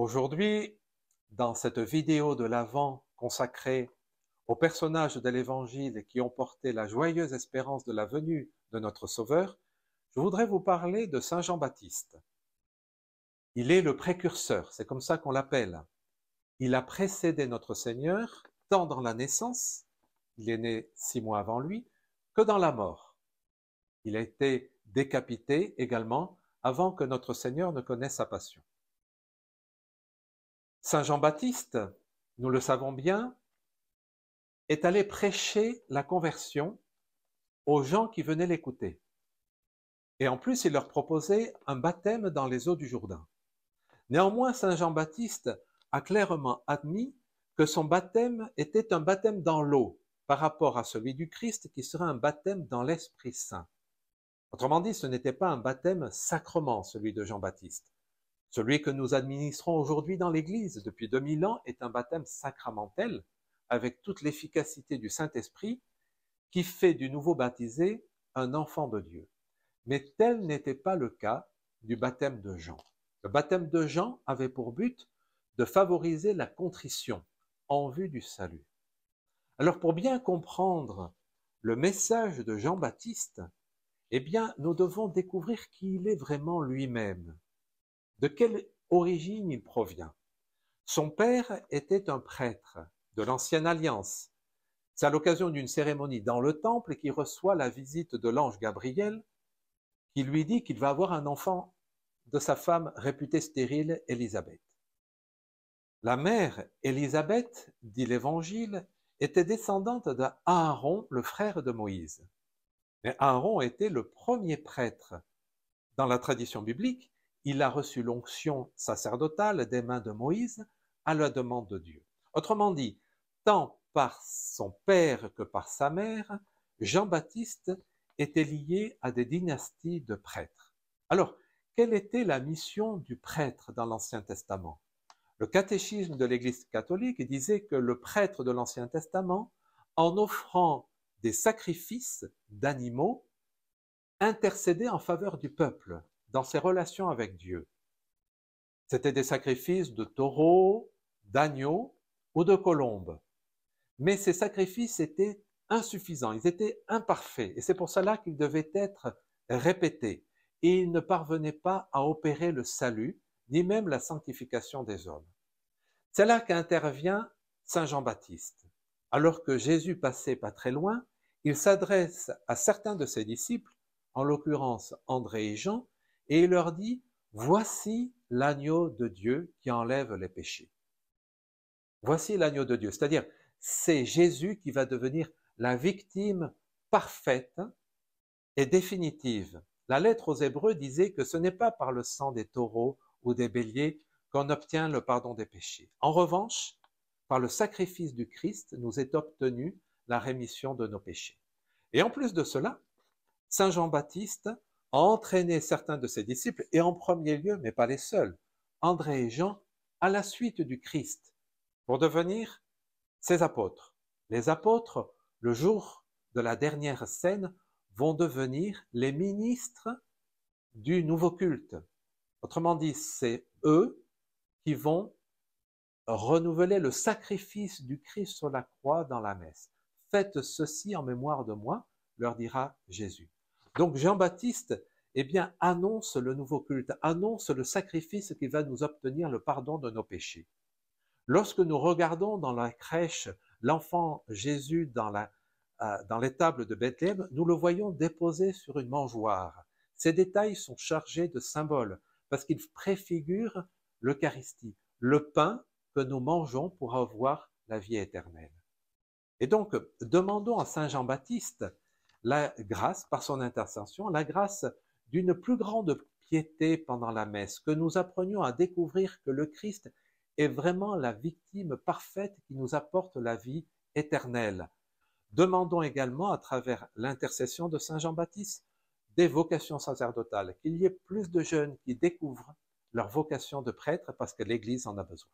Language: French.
Aujourd'hui, dans cette vidéo de l'Avent consacrée aux personnages de l'Évangile qui ont porté la joyeuse espérance de la venue de notre Sauveur, je voudrais vous parler de Saint Jean-Baptiste. Il est le précurseur, c'est comme ça qu'on l'appelle. Il a précédé notre Seigneur tant dans la naissance, il est né 6 mois avant lui, que dans la mort. Il a été décapité également avant que notre Seigneur ne connaisse sa passion. Saint Jean-Baptiste, nous le savons bien, est allé prêcher la conversion aux gens qui venaient l'écouter. Et en plus, il leur proposait un baptême dans les eaux du Jourdain. Néanmoins, Saint Jean-Baptiste a clairement admis que son baptême était un baptême dans l'eau par rapport à celui du Christ qui serait un baptême dans l'Esprit Saint. Autrement dit, ce n'était pas un baptême sacrement, celui de Jean-Baptiste. Celui que nous administrons aujourd'hui dans l'Église depuis 2000 ans est un baptême sacramentel avec toute l'efficacité du Saint-Esprit qui fait du nouveau baptisé un enfant de Dieu. Mais tel n'était pas le cas du baptême de Jean. Le baptême de Jean avait pour but de favoriser la contrition en vue du salut. Alors pour bien comprendre le message de Jean-Baptiste, eh bien nous devons découvrir qui il est vraiment lui-même. De quelle origine il provient? Son père était un prêtre de l'Ancienne Alliance. C'est à l'occasion d'une cérémonie dans le temple qu'il reçoit la visite de l'ange Gabriel qui lui dit qu'il va avoir un enfant de sa femme réputée stérile, Élisabeth. La mère, Élisabeth, dit l'Évangile, était descendante d'Aaron, le frère de Moïse. Mais Aaron était le premier prêtre. Dans la tradition biblique, il a reçu l'onction sacerdotale des mains de Moïse à la demande de Dieu. Autrement dit, tant par son père que par sa mère, Jean-Baptiste était lié à des dynasties de prêtres. Alors, quelle était la mission du prêtre dans l'Ancien Testament? Le catéchisme de l'Église catholique disait que le prêtre de l'Ancien Testament, en offrant des sacrifices d'animaux, intercédait en faveur du peuple dans ses relations avec Dieu. C'était des sacrifices de taureaux, d'agneaux ou de colombes. Mais ces sacrifices étaient insuffisants, ils étaient imparfaits, et c'est pour cela qu'ils devaient être répétés. Et ils ne parvenaient pas à opérer le salut, ni même la sanctification des hommes. C'est là qu'intervient Saint Jean-Baptiste. Alors que Jésus passait pas très loin, il s'adresse à certains de ses disciples, en l'occurrence André et Jean, et il leur dit « Voici l'agneau de Dieu qui enlève les péchés. » Voici l'agneau de Dieu, c'est-à-dire c'est Jésus qui va devenir la victime parfaite et définitive. La lettre aux Hébreux disait que ce n'est pas par le sang des taureaux ou des béliers qu'on obtient le pardon des péchés. En revanche, par le sacrifice du Christ, nous est obtenue la rémission de nos péchés. Et en plus de cela, Saint Jean-Baptiste a entraîné certains de ses disciples, et en premier lieu, mais pas les seuls, André et Jean, à la suite du Christ, pour devenir ses apôtres. Les apôtres, le jour de la dernière scène, vont devenir les ministres du nouveau culte. Autrement dit, c'est eux qui vont renouveler le sacrifice du Christ sur la croix dans la messe. Faites ceci en mémoire de moi, leur dira Jésus. Donc Jean-Baptiste, eh bien, annonce le nouveau culte, annonce le sacrifice qui va nous obtenir le pardon de nos péchés. Lorsque nous regardons dans la crèche l'enfant Jésus dans l'étable de Bethléem, nous le voyons déposé sur une mangeoire. Ces détails sont chargés de symboles parce qu'ils préfigurent l'Eucharistie, le pain que nous mangeons pour avoir la vie éternelle. Et donc, demandons à Saint Jean-Baptiste la grâce, par son intercession, la grâce d'une plus grande piété pendant la messe, que nous apprenions à découvrir que le Christ est vraiment la victime parfaite qui nous apporte la vie éternelle. Demandons également, à travers l'intercession de Saint Jean-Baptiste, des vocations sacerdotales, qu'il y ait plus de jeunes qui découvrent leur vocation de prêtre parce que l'Église en a besoin.